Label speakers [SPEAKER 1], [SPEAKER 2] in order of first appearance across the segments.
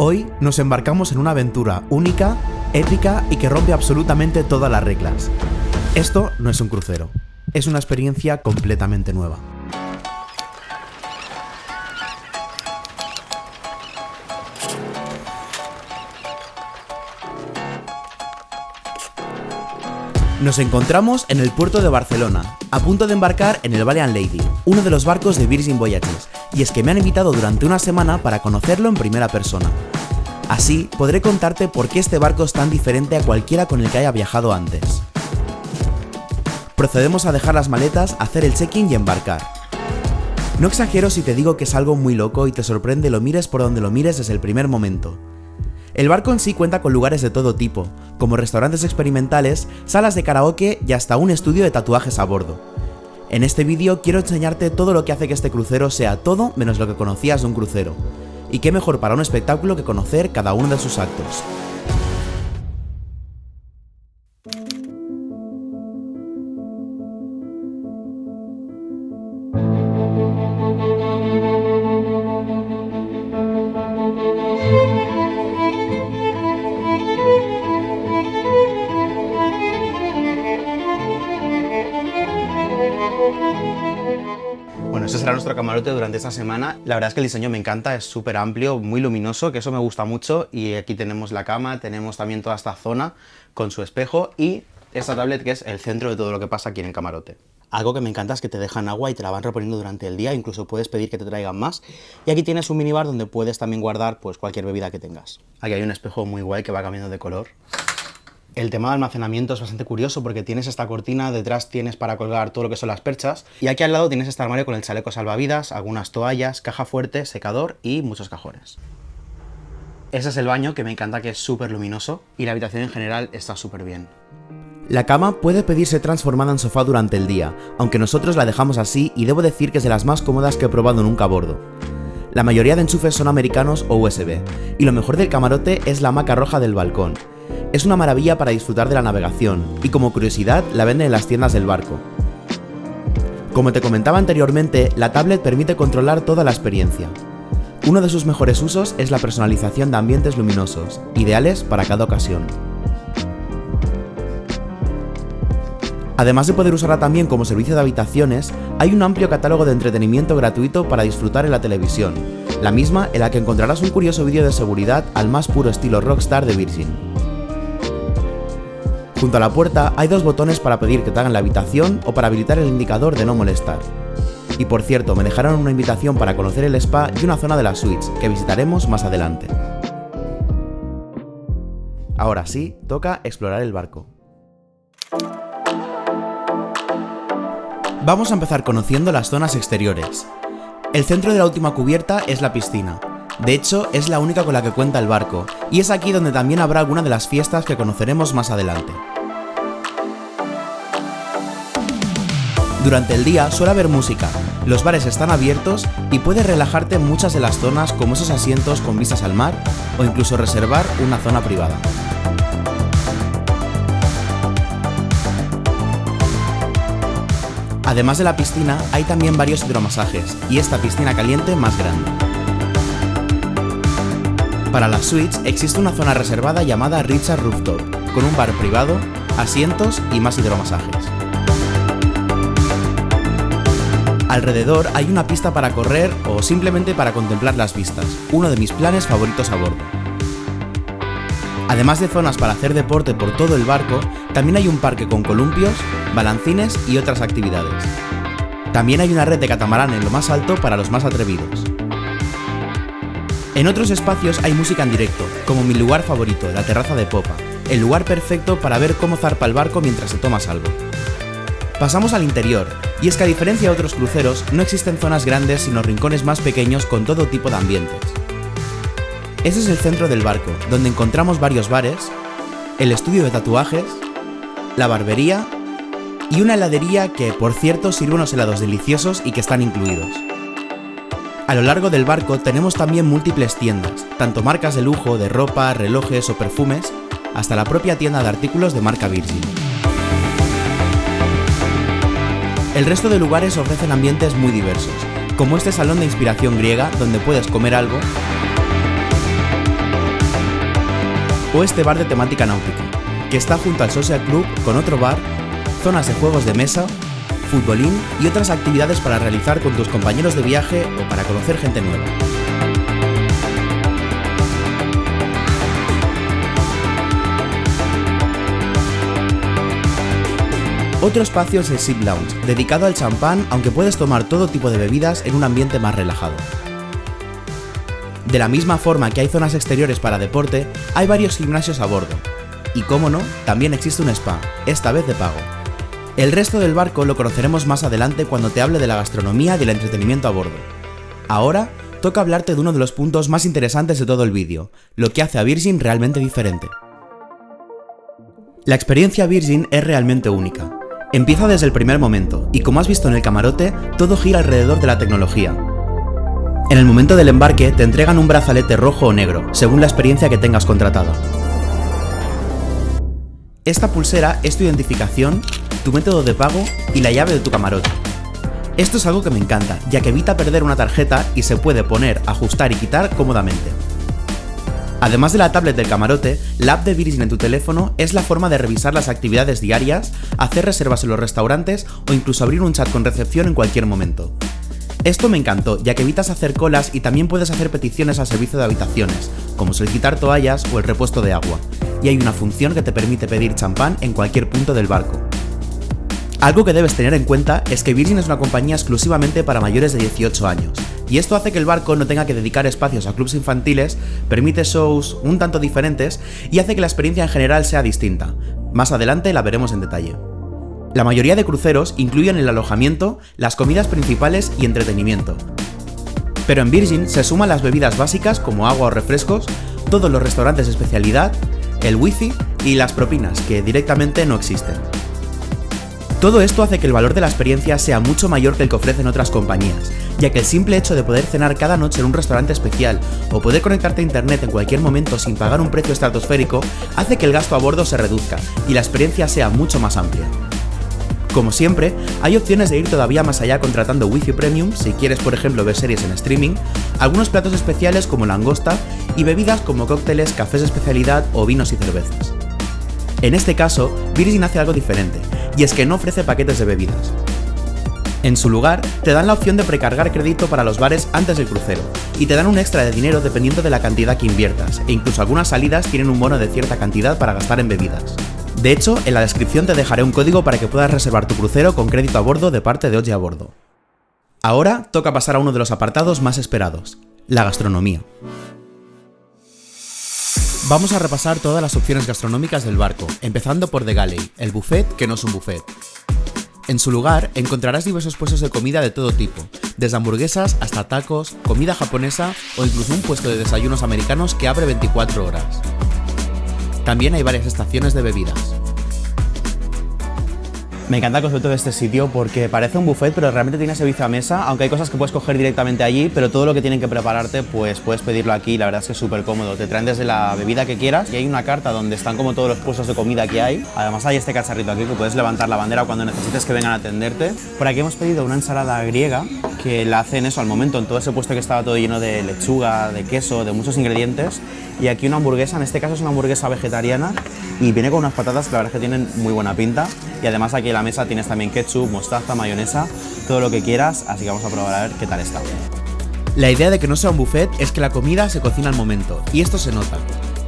[SPEAKER 1] Hoy nos embarcamos en una aventura única, épica y que rompe absolutamente todas las reglas. Esto no es un crucero, es una experiencia completamente nueva. Nos encontramos en el puerto de Barcelona, a punto de embarcar en el Valiant Lady, uno de los barcos de Virgin Voyages, y es que me han invitado durante una semana para conocerlo en primera persona. Así podré contarte por qué este barco es tan diferente a cualquiera con el que haya viajado antes. Procedemos a dejar las maletas, hacer el check-in y embarcar. No exagero si te digo que es algo muy loco y te sorprende lo mires por donde lo mires desde el primer momento. El barco en sí cuenta con lugares de todo tipo, como restaurantes experimentales, salas de karaoke y hasta un estudio de tatuajes a bordo. En este vídeo quiero enseñarte todo lo que hace que este crucero sea todo menos lo que conocías de un crucero. Y qué mejor para un espectáculo que conocer cada uno de sus actos. Bueno, ese será nuestro camarote durante esta semana. La verdad es que el diseño me encanta, es súper amplio, muy luminoso, que eso me gusta mucho. Y aquí tenemos la cama, tenemos también toda esta zona con su espejo y esta tablet que es el centro de todo lo que pasa aquí en el camarote. Algo que me encanta es que te dejan agua y te la van reponiendo durante el día, incluso puedes pedir que te traigan más. Y aquí tienes un minibar donde puedes también guardar pues cualquier bebida que tengas. Aquí hay un espejo muy guay que va cambiando de color. El tema de almacenamiento es bastante curioso porque tienes esta cortina, detrás tienes para colgar todo lo que son las perchas y aquí al lado tienes este armario con el chaleco salvavidas, algunas toallas, caja fuerte, secador y muchos cajones. Ese es el baño, que me encanta, que es súper luminoso, y la habitación en general está súper bien. La cama puede pedirse transformada en sofá durante el día, aunque nosotros la dejamos así y debo decir que es de las más cómodas que he probado nunca a bordo. La mayoría de enchufes son americanos o USB, y lo mejor del camarote es la hamaca roja del balcón. Es una maravilla para disfrutar de la navegación, y como curiosidad la venden en las tiendas del barco. Como te comentaba anteriormente, la tablet permite controlar toda la experiencia. Uno de sus mejores usos es la personalización de ambientes luminosos, ideales para cada ocasión. Además de poder usarla también como servicio de habitaciones, hay un amplio catálogo de entretenimiento gratuito para disfrutar en la televisión, la misma en la que encontrarás un curioso vídeo de seguridad al más puro estilo Rockstar de Virgin. Junto a la puerta hay dos botones para pedir que te hagan la habitación o para habilitar el indicador de no molestar. Y por cierto, me dejaron una invitación para conocer el spa y una zona de las suites, que visitaremos más adelante. Ahora sí, toca explorar el barco. Vamos a empezar conociendo las zonas exteriores. El centro de la última cubierta es la piscina. De hecho, es la única con la que cuenta el barco, y es aquí donde también habrá alguna de las fiestas que conoceremos más adelante. Durante el día suele haber música, los bares están abiertos y puedes relajarte en muchas de las zonas, como esos asientos con vistas al mar o incluso reservar una zona privada. Además de la piscina, hay también varios hidromasajes y esta piscina caliente más grande. Para las suites existe una zona reservada llamada Richard Rooftop, con un bar privado, asientos y más hidromasajes. Alrededor hay una pista para correr o simplemente para contemplar las vistas, uno de mis planes favoritos a bordo. Además de zonas para hacer deporte por todo el barco, también hay un parque con columpios, balancines y otras actividades. También hay una red de catamarán en lo más alto para los más atrevidos. En otros espacios hay música en directo, como mi lugar favorito, la terraza de popa, el lugar perfecto para ver cómo zarpa el barco mientras se tomas algo. Pasamos al interior, y es que a diferencia de otros cruceros, no existen zonas grandes sino rincones más pequeños con todo tipo de ambientes. Ese es el centro del barco, donde encontramos varios bares, el estudio de tatuajes, la barbería y una heladería que, por cierto, sirve unos helados deliciosos y que están incluidos. A lo largo del barco tenemos también múltiples tiendas, tanto marcas de lujo, de ropa, relojes o perfumes, hasta la propia tienda de artículos de marca Virgin. El resto de lugares ofrecen ambientes muy diversos, como este salón de inspiración griega donde puedes comer algo
[SPEAKER 2] o este bar de temática náutica, que está junto al Social Club con otro bar, zonas de juegos de mesa, futbolín y otras actividades para realizar con tus compañeros de viaje o para conocer gente nueva. Otro espacio es el Sip Lounge, dedicado al champán, aunque puedes tomar todo tipo de bebidas en un ambiente más relajado. De la misma forma que hay zonas exteriores para deporte, hay varios gimnasios a bordo. Y cómo no, también existe un spa, esta vez de pago. El resto del barco lo conoceremos más adelante cuando te hable de la gastronomía y del entretenimiento a bordo. Ahora, toca hablarte de uno de los puntos más interesantes de todo el vídeo, lo que hace a Virgin realmente diferente. La experiencia Virgin es realmente única. Empieza desde el primer momento, y como has visto en el camarote, todo gira alrededor de la tecnología. En el momento del embarque te entregan un brazalete rojo o negro, según la experiencia que tengas contratada. Esta pulsera es tu identificación, tu método de pago y la llave de tu camarote. Esto es algo que me encanta, ya que evita perder una tarjeta y se puede poner, ajustar y quitar cómodamente. Además de la tablet del camarote, la app de Virgin en tu teléfono es la forma de revisar las actividades diarias, hacer reservas en los restaurantes o incluso abrir un chat con recepción en cualquier momento. Esto me encantó, ya que evitas hacer colas y también puedes hacer peticiones al servicio de habitaciones, como solicitar toallas o el repuesto de agua, y hay una función que te permite pedir champán en cualquier punto del barco. Algo que debes tener en cuenta es que Virgin es una compañía exclusivamente para mayores de 18 años, y esto hace que el barco no tenga que dedicar espacios a clubs infantiles, permite shows un tanto diferentes y hace que la experiencia en general sea distinta. Más adelante la veremos en detalle. La mayoría de cruceros incluyen el alojamiento, las comidas principales y entretenimiento. Pero en Virgin se suman las bebidas básicas como agua o refrescos, todos los restaurantes de especialidad, el wifi y las propinas, que directamente no existen. Todo esto hace que el valor de la experiencia sea mucho mayor que el que ofrecen otras compañías, ya que el simple hecho de poder cenar cada noche en un restaurante especial o poder conectarte a internet en cualquier momento sin pagar un precio estratosférico hace que el gasto a bordo se reduzca y la experiencia sea mucho más amplia. Como siempre, hay opciones de ir todavía más allá contratando Wi-Fi Premium si quieres por ejemplo ver series en streaming, algunos platos especiales como langosta y bebidas como cócteles, cafés de especialidad o vinos y cervezas. En este caso, Virgin hace algo diferente, y es que no ofrece paquetes de bebidas. En su lugar, te dan la opción de precargar crédito para los bares antes del crucero, y te dan un extra de dinero dependiendo de la cantidad que inviertas, e incluso algunas salidas tienen un bono de cierta cantidad para gastar en bebidas. De hecho, en la descripción te dejaré un código para que puedas reservar tu crucero con crédito a bordo de parte de OYE a bordo. Ahora toca pasar a uno de los apartados más esperados, la gastronomía. Vamos a repasar todas las opciones gastronómicas del barco, empezando por The Galley, el buffet que no es un buffet. En su lugar encontrarás diversos puestos de comida de todo tipo, desde hamburguesas hasta tacos, comida japonesa o incluso un puesto de desayunos americanos que abre 24 horas. También hay varias estaciones de bebidas.
[SPEAKER 1] Me encanta el concepto de este sitio porque parece un buffet, pero realmente tiene servicio a mesa, aunque hay cosas que puedes coger directamente allí, pero todo lo que tienen que prepararte, pues puedes pedirlo aquí. La verdad es que es súper cómodo. Te traen desde la bebida que quieras y hay una carta donde están como todos los puestos de comida que hay. Además hay este cacharrito aquí que puedes levantar la bandera cuando necesites que vengan a atenderte. Por aquí hemos pedido una ensalada griega que la hacen eso al momento, en todo ese puesto que estaba todo lleno de lechuga, de queso, de muchos ingredientes. Y aquí una hamburguesa, en este caso es una hamburguesa vegetariana y viene con unas patatas que la verdad es que tienen muy buena pinta. Y además aquí en la mesa tienes también ketchup, mostaza, mayonesa, todo lo que quieras, así que vamos a probar a ver qué tal está.
[SPEAKER 2] La idea de que no sea un buffet es que la comida se cocina al momento, y esto se nota.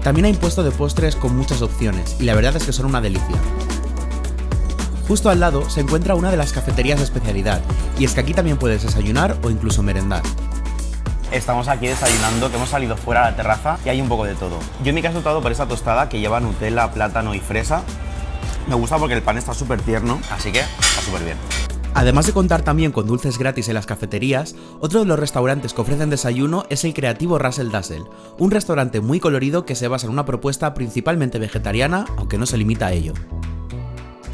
[SPEAKER 2] También hay un puesto de postres con muchas opciones, y la verdad es que son una delicia. Justo al lado se encuentra una de las cafeterías de especialidad, y es que aquí también puedes desayunar o incluso merendar.
[SPEAKER 1] Estamos aquí desayunando, que hemos salido fuera a la terraza y hay un poco de todo. Yo en mi caso he optado por esta tostada que lleva Nutella, plátano y fresa. Me gusta porque el pan está súper tierno, así que está súper bien.
[SPEAKER 2] Además de contar también con dulces gratis en las cafeterías, otro de los restaurantes que ofrecen desayuno es el creativo Russell Dazzle, un restaurante muy colorido que se basa en una propuesta principalmente vegetariana, aunque no se limita a ello.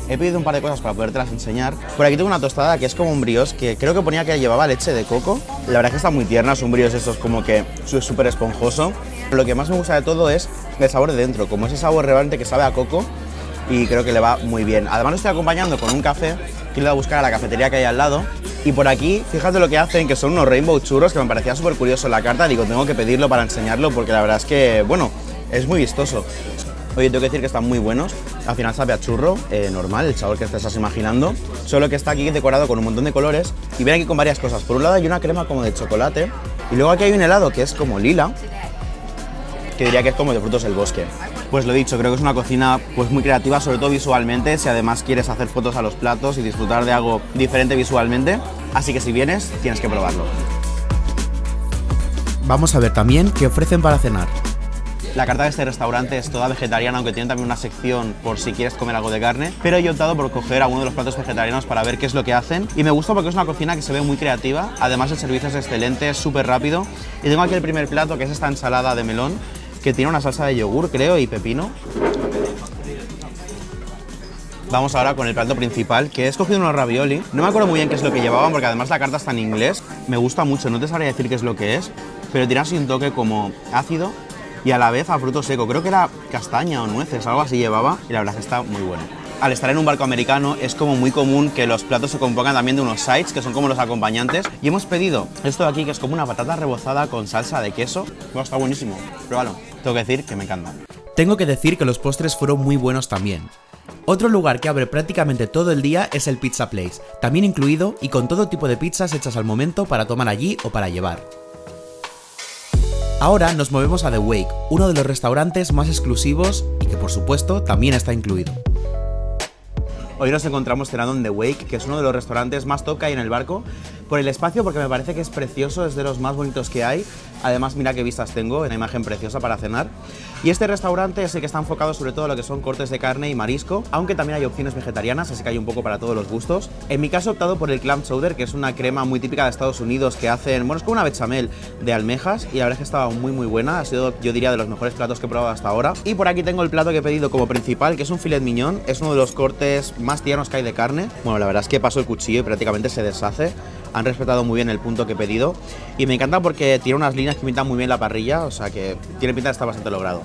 [SPEAKER 1] He pedido un par de cosas para podértelas enseñar. Por aquí tengo una tostada que es como un brioche, que creo que ponía que llevaba leche de coco. La verdad es que está muy tierna, es un brioche estos como que súper esponjoso. Lo que más me gusta de todo es el sabor de dentro, como ese sabor realmente que sabe a coco y creo que le va muy bien. Además lo estoy acompañando con un café que le voy a buscar a la cafetería que hay al lado. Y por aquí, fíjate lo que hacen, que son unos rainbow churros que me parecía súper curioso en la carta. Digo, tengo que pedirlo para enseñarlo porque la verdad es que, bueno, es muy vistoso. Oye, tengo que decir que están muy buenos. Al final sabe a churro, normal, el sabor que te estás imaginando. Solo que está aquí decorado con un montón de colores y viene aquí con varias cosas. Por un lado hay una crema como de chocolate y luego aquí hay un helado que es como lila, que diría que es como de frutos del bosque. Pues lo dicho, creo que es una cocina pues muy creativa, sobre todo visualmente, si además quieres hacer fotos a los platos y disfrutar de algo diferente visualmente. Así que si vienes, tienes que probarlo.
[SPEAKER 2] Vamos a ver también qué ofrecen para cenar.
[SPEAKER 1] La carta de este restaurante es toda vegetariana, aunque tiene también una sección por si quieres comer algo de carne, pero yo he optado por coger alguno de los platos vegetarianos para ver qué es lo que hacen y me gusta porque es una cocina que se ve muy creativa, además el servicio es excelente, es súper rápido y tengo aquí el primer plato que es esta ensalada de melón que tiene una salsa de yogur, creo, y pepino. Vamos ahora con el plato principal, que he escogido unos ravioli. No me acuerdo muy bien qué es lo que llevaban porque además la carta está en inglés, me gusta mucho, no te sabría decir qué es lo que es, pero tiene así un toque como ácido y a la vez a fruto seco, creo que era castaña o nueces, algo así llevaba y la verdad es que está muy bueno. Al estar en un barco americano es como muy común que los platos se compongan también de unos sides, que son como los acompañantes, y hemos pedido esto de aquí que es como una patata rebozada con salsa de queso. Bueno, está buenísimo, pruébalo. Tengo que decir que me encanta.
[SPEAKER 2] Tengo que decir que los postres fueron muy buenos también. Otro lugar que abre prácticamente todo el día es el Pizza Place, también incluido y con todo tipo de pizzas hechas al momento para tomar allí o para llevar. Ahora nos movemos a The Wake, uno de los restaurantes más exclusivos y que por supuesto también está incluido.
[SPEAKER 1] Hoy nos encontramos cenando en The Wake, que es uno de los restaurantes más top que hay en el barco, por el espacio, porque me parece que es precioso, es de los más bonitos que hay. Además, mira qué vistas tengo, una imagen preciosa para cenar. Y este restaurante es el que está enfocado sobre todo en lo que son cortes de carne y marisco, aunque también hay opciones vegetarianas, así que hay un poco para todos los gustos. En mi caso he optado por el clam chowder, que es una crema muy típica de Estados Unidos que hacen, bueno, es como una bechamel de almejas y la verdad es que estaba muy muy buena, ha sido, yo diría, de los mejores platos que he probado hasta ahora. Y por aquí tengo el plato que he pedido como principal, que es un filet mignon, es uno de los cortes más tiernos que hay de carne. Bueno, la verdad es que paso el cuchillo y prácticamente se deshace. Han respetado muy bien el punto que he pedido y me encanta porque tiene unas líneas que pintan muy bien la parrilla, o sea que tiene pinta de estar bastante logrado.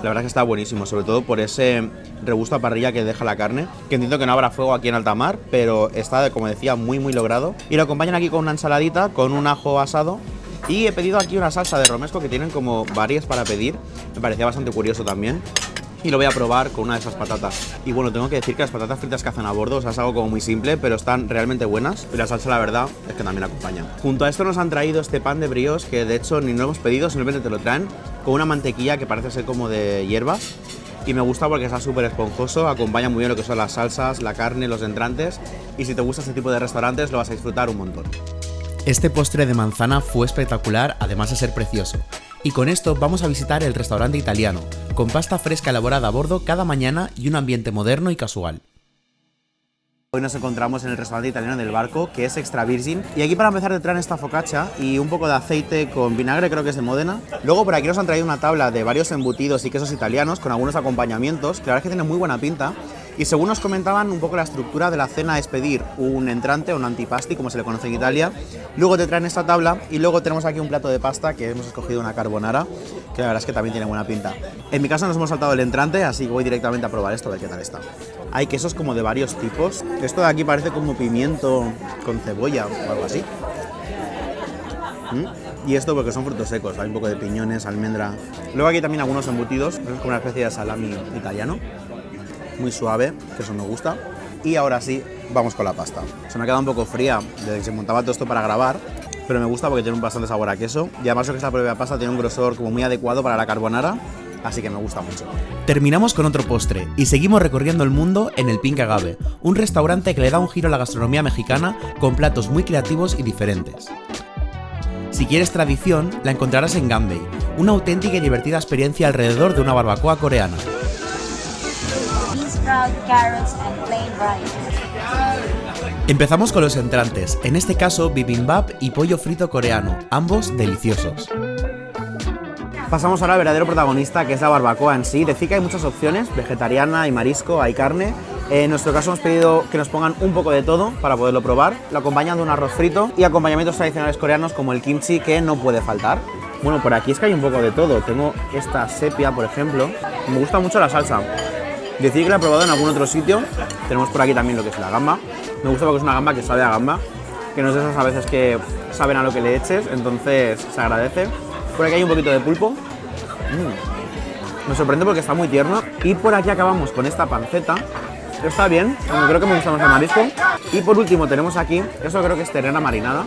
[SPEAKER 1] La verdad es que está buenísimo, sobre todo por ese regusto a parrilla que deja la carne, que entiendo que no habrá fuego aquí en alta mar, pero está, como decía, muy muy logrado. Y lo acompañan aquí con una ensaladita, con un ajo asado, y he pedido aquí una salsa de romesco que tienen como varias para pedir, me parecía bastante curioso también. Y lo voy a probar con una de esas patatas. Y bueno, tengo que decir que las patatas fritas que hacen a bordo, o sea, es algo como muy simple, pero están realmente buenas. Y la salsa, la verdad, es que también acompaña. Junto a esto nos han traído este pan de brioche, que de hecho ni lo hemos pedido, simplemente te lo traen, con una mantequilla que parece ser como de hierbas. Y me gusta porque está súper esponjoso, acompaña muy bien lo que son las salsas, la carne, los entrantes. Y si te gusta este tipo de restaurantes, lo vas a disfrutar un montón.
[SPEAKER 2] Este postre de manzana fue espectacular, además de ser precioso. Y con esto vamos a visitar el restaurante italiano, con pasta fresca elaborada a bordo cada mañana y un ambiente moderno y casual.
[SPEAKER 1] Hoy nos encontramos en el restaurante italiano del barco, que es extra virgin. Y aquí para empezar te traen esta focaccia y un poco de aceite con vinagre, creo que es de Módena. Luego por aquí nos han traído una tabla de varios embutidos y quesos italianos con algunos acompañamientos, que la verdad es que tienen muy buena pinta. Y según nos comentaban, un poco la estructura de la cena es pedir un entrante, un antipasti, como se le conoce en Italia. Luego te traen esta tabla y luego tenemos aquí un plato de pasta que hemos escogido una carbonara, que la verdad es que también tiene buena pinta. En mi caso nos hemos saltado el entrante, así que voy directamente a probar esto, a ver qué tal está. Hay quesos como de varios tipos. Esto de aquí parece como pimiento con cebolla o algo así. Y esto porque son frutos secos, hay un poco de piñones, almendra. Luego aquí también algunos embutidos, es como una especie de salami italiano. Muy suave, que eso me gusta. Y ahora sí, vamos con la pasta. Se me ha quedado un poco fría desde que se montaba todo esto para grabar, pero me gusta porque tiene un bastante sabor a queso. Y además lo que esta propia pasta tiene un grosor como muy adecuado para la carbonara, así que me gusta mucho.
[SPEAKER 2] Terminamos con otro postre y seguimos recorriendo el mundo en el Pink Agave, un restaurante que le da un giro a la gastronomía mexicana con platos muy creativos y diferentes. Si quieres tradición, la encontrarás en Ganbei, una auténtica y divertida experiencia alrededor de una barbacoa coreana.
[SPEAKER 3] Carrots and plain rice.
[SPEAKER 2] Empezamos con los entrantes, en este caso bibimbap y pollo frito coreano, ambos deliciosos.
[SPEAKER 1] Pasamos ahora al verdadero protagonista, que es la barbacoa en sí. Decir que hay muchas opciones, vegetariana, hay marisco, hay carne. En nuestro caso hemos pedido que nos pongan un poco de todo para poderlo probar. Lo acompañan de un arroz frito y acompañamientos tradicionales coreanos como el kimchi, que no puede faltar. Bueno, por aquí es que hay un poco de todo. Tengo esta sepia, por ejemplo. Me gusta mucho la salsa. Decir que la he probado en algún otro sitio. Tenemos por aquí también lo que es la gamba. Me gusta porque es una gamba que sabe a gamba, que no es de esas a veces que saben a lo que le eches, entonces se agradece. Por aquí hay un poquito de pulpo.
[SPEAKER 2] Me sorprende porque está muy tierno. Y por aquí acabamos con esta panceta. Está bien, creo que me gusta más el marisco. Y por último tenemos aquí, eso creo que es ternera marinada.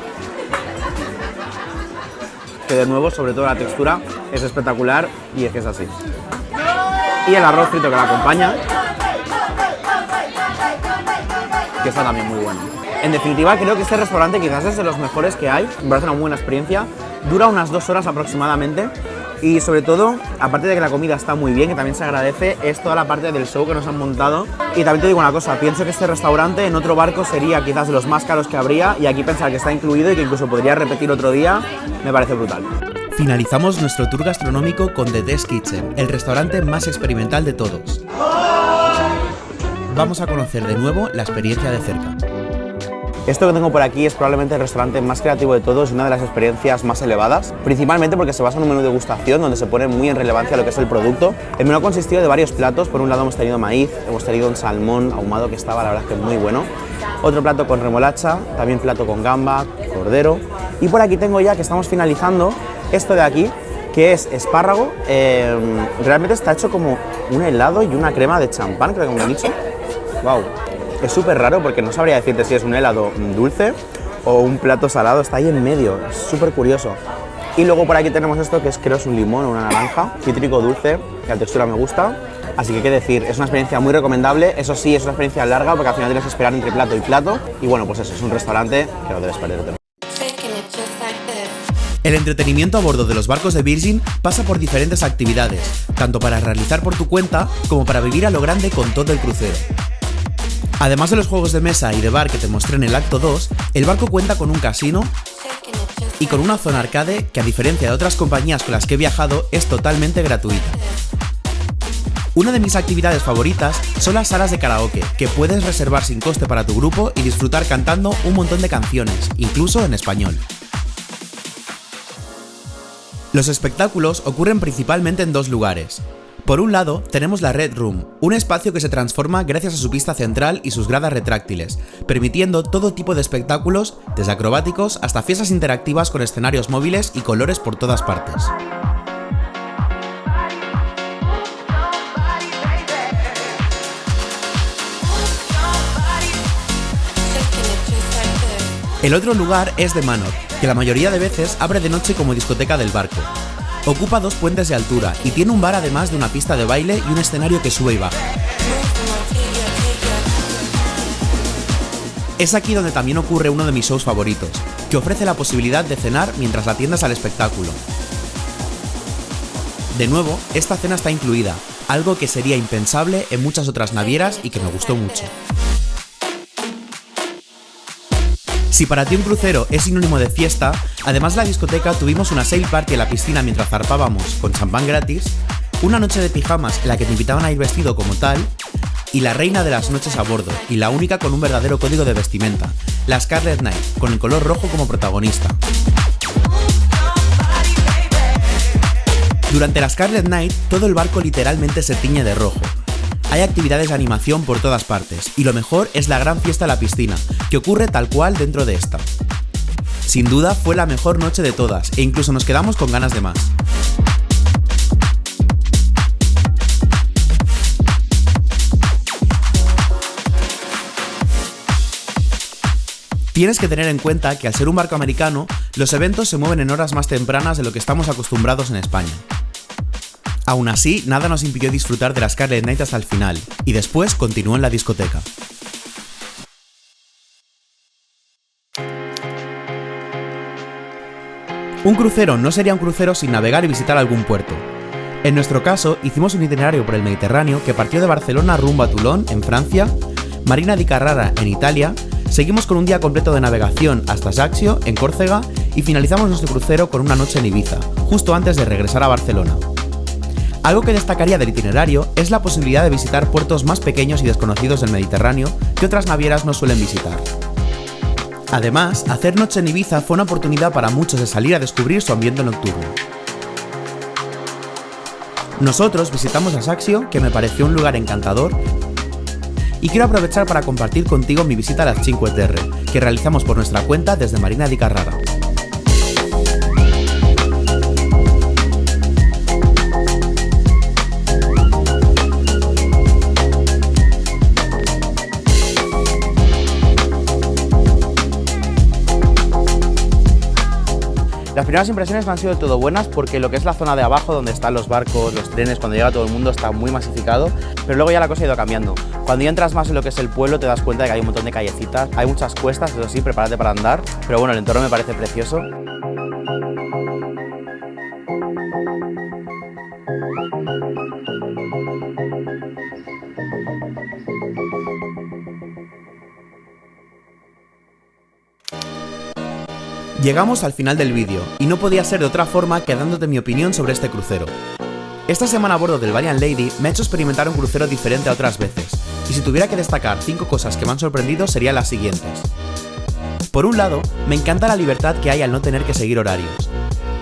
[SPEAKER 2] Que de nuevo, sobre todo la textura, es espectacular y es que es así. Y el arroz frito que la acompaña, que está también muy bueno. En definitiva, creo que este restaurante quizás es de los mejores que hay. Me parece una buena experiencia. Dura unas 2 horas aproximadamente. Y sobre todo, aparte de que la comida está muy bien, que también se agradece, es toda la parte del show que nos han montado. Y también te digo una cosa, pienso que este restaurante en otro barco sería quizás de los más caros que habría, y aquí pensar que está incluido y que incluso podría repetir otro día, me parece brutal.
[SPEAKER 4] Finalizamos nuestro tour gastronómico con The Test Kitchen, el restaurante más experimental de todos. Vamos a conocer de nuevo la experiencia de cerca.
[SPEAKER 2] Esto que tengo por aquí es probablemente el restaurante más creativo de todos y una de las experiencias más elevadas, principalmente porque se basa en un menú de degustación donde se pone muy en relevancia lo que es el producto. El menú ha consistido de varios platos. Por un lado hemos tenido maíz, hemos tenido un salmón ahumado que estaba, la verdad, que muy bueno. Otro plato con remolacha, también plato con gamba, cordero. Y por aquí tengo ya, que estamos finalizando, esto de aquí, que es espárrago. Realmente está hecho como un helado y una crema de champán, creo que me han dicho. ¡Wow! Es súper raro porque no sabría decirte si es un helado dulce o un plato salado, está ahí en medio, es súper curioso. Y luego por aquí tenemos esto que es, creo, es un limón o una naranja, cítrico dulce, que la textura me gusta. Así que qué decir, es una experiencia muy recomendable. Eso sí, es una experiencia larga porque al final tienes que esperar entre plato y plato. Y bueno, pues eso, es un restaurante que no debes perderte.
[SPEAKER 4] El entretenimiento a bordo de los barcos de Virgin pasa por diferentes actividades, tanto para realizar por tu cuenta como para vivir a lo grande con todo el crucero. Además de los juegos de mesa y de bar que te mostré en el acto 2, el barco cuenta con un casino y con una zona arcade que, a diferencia de otras compañías con las que he viajado, es totalmente gratuita. Una de mis actividades favoritas son las salas de karaoke, que puedes reservar sin coste para tu grupo y disfrutar cantando un montón de canciones, incluso en español. Los espectáculos ocurren principalmente en 2 lugares. Por un lado, tenemos la Red Room, un espacio que se transforma gracias a su pista central y sus gradas retráctiles, permitiendo todo tipo de espectáculos, desde acrobáticos hasta fiestas interactivas con escenarios móviles y colores por todas partes. El otro lugar es The Manor, que la mayoría de veces abre de noche como discoteca del barco. Ocupa 2 puentes de altura y tiene un bar además de una pista de baile y un escenario que sube y baja. Es aquí donde también ocurre uno de mis shows favoritos, que ofrece la posibilidad de cenar mientras atiendas al espectáculo. De nuevo, esta cena está incluida, algo que sería impensable en muchas otras navieras y que me gustó mucho. Si para ti un crucero es sinónimo de fiesta, además de la discoteca tuvimos una sail party en la piscina mientras zarpábamos con champán gratis, una noche de pijamas en la que te invitaban a ir vestido como tal, y la reina de las noches a bordo, y la única con un verdadero código de vestimenta, la Scarlet Knight, con el color rojo como protagonista. Durante la Scarlet Knight, todo el barco literalmente se tiñe de rojo. Hay actividades de animación por todas partes, y lo mejor es la gran fiesta en la piscina, que ocurre tal cual dentro de esta. Sin duda fue la mejor noche de todas, e incluso nos quedamos con ganas de más. Tienes que tener en cuenta que al ser un barco americano, los eventos se mueven en horas más tempranas de lo que estamos acostumbrados en España. Aún así, nada nos impidió disfrutar de la Scarlet Knight hasta el final, y después continuó en la discoteca. Un crucero no sería un crucero sin navegar y visitar algún puerto. En nuestro caso, hicimos un itinerario por el Mediterráneo que partió de Barcelona rumbo a Toulon, en Francia, Marina di Carrara, en Italia, seguimos con un día completo de navegación hasta Ajaccio, en Córcega, y finalizamos nuestro crucero con una noche en Ibiza, justo antes de regresar a Barcelona. Algo que destacaría del itinerario es la posibilidad de visitar puertos más pequeños y desconocidos del Mediterráneo que otras navieras no suelen visitar. Además, hacer noche en Ibiza fue una oportunidad para muchos de salir a descubrir su ambiente nocturno. Nosotros visitamos Ajaccio, que me pareció un lugar encantador, y quiero aprovechar para compartir contigo mi visita a las Cinque Terre, que realizamos por nuestra cuenta desde Marina di Carrara.
[SPEAKER 1] primeras impresiones no han sido del todo buenas porque lo que es la zona de abajo, donde están los barcos, los trenes, cuando llega todo el mundo está muy masificado, pero luego ya la cosa ha ido cambiando. Cuando ya entras más en lo que es el pueblo te das cuenta de que hay un montón de callecitas, hay muchas cuestas, eso sí, prepárate para andar, pero bueno, el entorno me parece precioso.
[SPEAKER 2] Llegamos al final del vídeo, y no podía ser de otra forma que dándote mi opinión sobre este crucero. Esta semana a bordo del Valiant Lady me ha hecho experimentar un crucero diferente a otras veces, y si tuviera que destacar 5 cosas que me han sorprendido serían las siguientes. Por un lado, me encanta la libertad que hay al no tener que seguir horarios.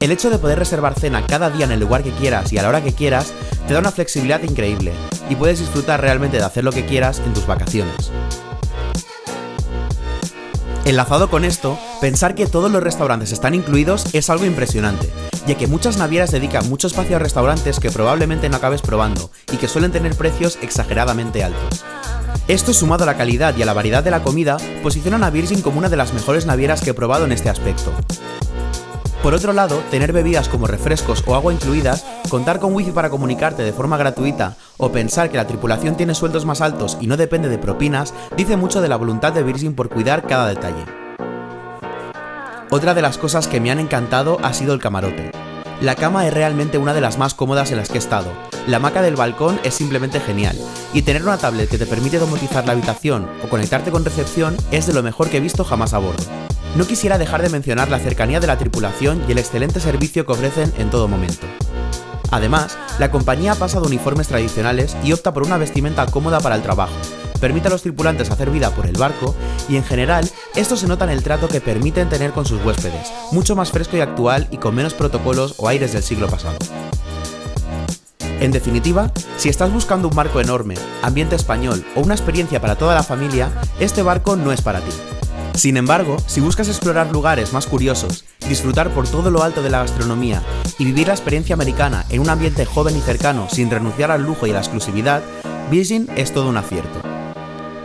[SPEAKER 2] El hecho de poder reservar cena cada día en el lugar que quieras y a la hora que quieras te da una flexibilidad increíble, y puedes disfrutar realmente de hacer lo que quieras en tus vacaciones. Enlazado con esto, pensar que todos los restaurantes están incluidos es algo impresionante, ya que muchas navieras dedican mucho espacio a restaurantes que probablemente no acabes probando y que suelen tener precios exageradamente altos. Esto, sumado a la calidad y a la variedad de la comida, posicionan a Virgin como una de las mejores navieras que he probado en este aspecto. Por otro lado, tener bebidas como refrescos o agua incluidas, contar con wifi para comunicarte de forma gratuita o pensar que la tripulación tiene sueldos más altos y no depende de propinas, dice mucho de la voluntad de Virgin por cuidar cada detalle. Otra de las cosas que me han encantado ha sido el camarote. La cama es realmente una de las más cómodas en las que he estado, la hamaca del balcón es simplemente genial, y tener una tablet que te permite domotizar la habitación o conectarte con recepción es de lo mejor que he visto jamás a bordo. No quisiera dejar de mencionar la cercanía de la tripulación y el excelente servicio que ofrecen en todo momento. Además, la compañía pasa de uniformes tradicionales y opta por una vestimenta cómoda para el trabajo, permite a los tripulantes hacer vida por el barco y en general esto se nota en el trato que permiten tener con sus huéspedes, mucho más fresco y actual y con menos protocolos o aires del siglo pasado. En definitiva, si estás buscando un barco enorme, ambiente español o una experiencia para toda la familia, este barco no es para ti. Sin embargo, si buscas explorar lugares más curiosos, disfrutar por todo lo alto de la gastronomía y vivir la experiencia americana en un ambiente joven y cercano sin renunciar al lujo y a la exclusividad, Virgin es todo un acierto.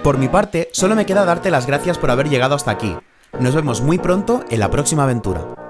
[SPEAKER 2] Por mi parte, solo me queda darte las gracias por haber llegado hasta aquí. Nos vemos muy pronto en la próxima aventura.